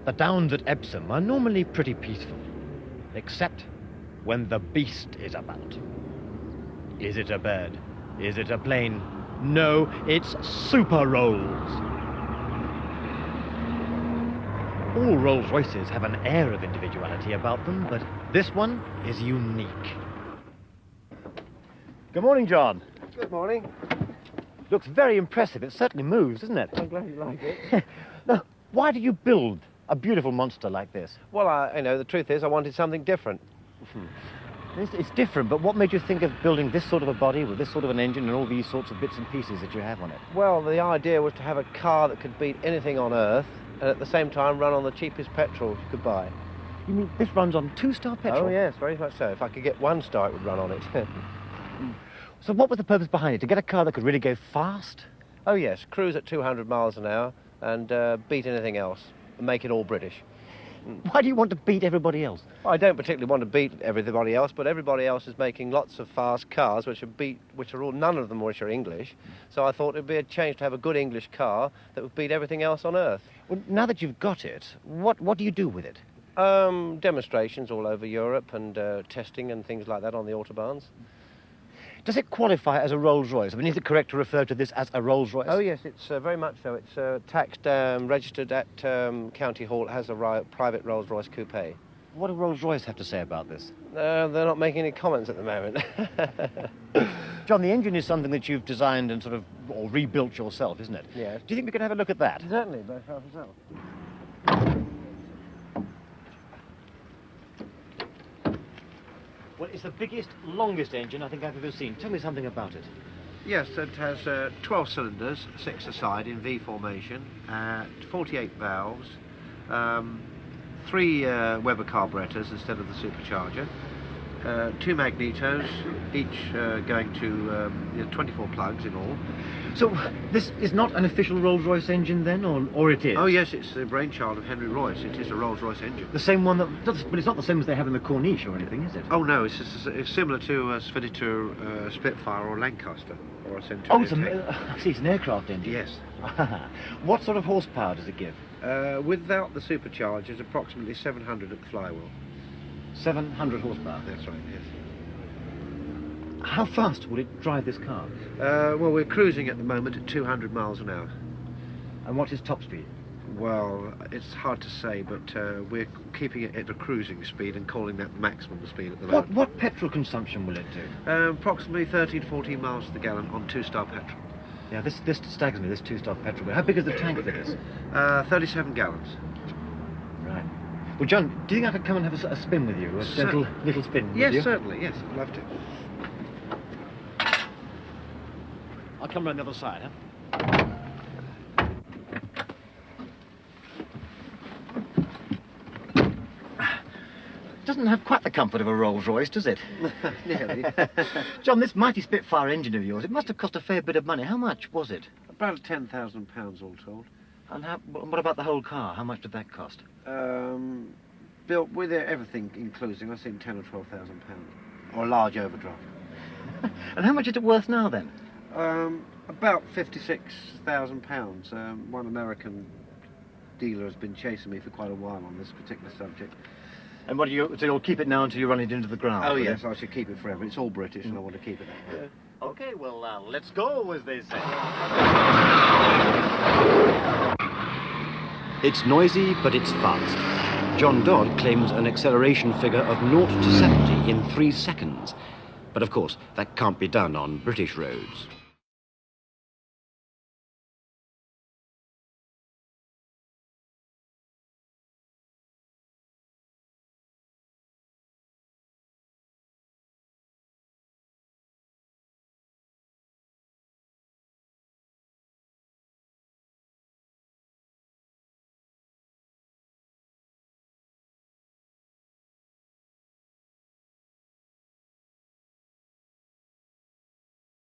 The downs at Epsom are normally pretty peaceful, except when the beast is about. Is it a bird? Is it a plane? No, it's Super Rolls. All Rolls-Royces have an air of individuality about them, but this one is unique. Good morning, John. Good morning. Looks very impressive. It certainly moves, doesn't it? I'm glad you like it. Now, why do you build a beautiful monster like this? Well, the truth is I wanted something different. It's different, but what made you think of building this sort of a body with this sort of an engine and all these sorts of bits and pieces that you have on it? Well, the idea was to have a car that could beat anything on Earth and at the same time run on the cheapest petrol you could buy. You mean this runs on 2-star petrol? Oh, yes, very much so. If I could get 1 star, it would run on it. So what was the purpose behind it? To get a car that could really go fast? Oh, yes, cruise at 200 miles an hour and beat anything else and make it all British. Why do you want to beat everybody else? Well, I don't particularly want to beat everybody else, but everybody else is making lots of fast cars which are all, none of them which are English. So I thought it'd be a change to have a good English car that would beat everything else on Earth. Well, now that you've got it, what do you do with it? Demonstrations all over Europe and testing and things like that on the autobahns. Does it qualify as a Rolls-Royce? I mean, is it correct to refer to this as a Rolls-Royce? Oh, yes, it's very much so. It's taxed, registered at County Hall. It has a private Rolls-Royce coupe. What do Rolls-Royce have to say about this? They're not making any comments at the moment. John, the engine is something that you've designed and or rebuilt yourself, isn't it? Yes. Do you think we could have a look at that? Certainly, both half as well. Well, it's the biggest, longest engine I think I've ever seen. Tell me something about it. Yes, it has 12 cylinders, 6 aside in V formation, 48 valves, 3 Weber carburetors instead of the supercharger, 2 magnetos, each going to 24 plugs in all. So this is not an official Rolls-Royce engine then, or it is? Oh yes, it's the brainchild of Henry Royce. It is a Rolls-Royce engine. The same one but it's not the same as they have in the Corniche or anything, is it? Oh no, it's similar to a fitted to a Spitfire or Lancaster or a Centurion. Oh, it's an aircraft engine. Yes. What sort of horsepower does it give? Without the superchargers, approximately 700 at the flywheel. 700 horsepower? That's right, yes. How fast would it drive this car? Well, we're cruising at the moment at 200 miles an hour. And what's its top speed? Well, it's hard to say, but we're keeping it at a cruising speed and calling that maximum speed at the moment. What petrol consumption will it do? Approximately 13 to 14 miles to the gallon on 2-star petrol. Yeah, this staggers me, this 2-star petrol. How big is the tank for this? 37 gallons. Right. Well, John, do you think I could come and have a spin with you? A gentle little spin with you? Yes, certainly, yes, I'd love to. I'll come round the other side, huh? Doesn't have quite the comfort of a Rolls-Royce, does it? Nearly. John, this mighty Spitfire engine of yours, it must have cost a fair bit of money. How much was it? About £10,000 all told. And what about the whole car? How much did that cost? Built with everything including, I think £10,000 or £12,000. Or a large overdraft. And how much is it worth now, then? About £56,000. One American dealer has been chasing me for quite a while on this particular subject. And so you'll keep it now until you run it into the ground? Oh yes, I should keep it forever. It's all British and I want to keep it that way. Okay, well, let's go, as they say. It's noisy, but it's fast. John Dodd claims an acceleration figure of 0 to 70 in 3 seconds. But of course, that can't be done on British roads.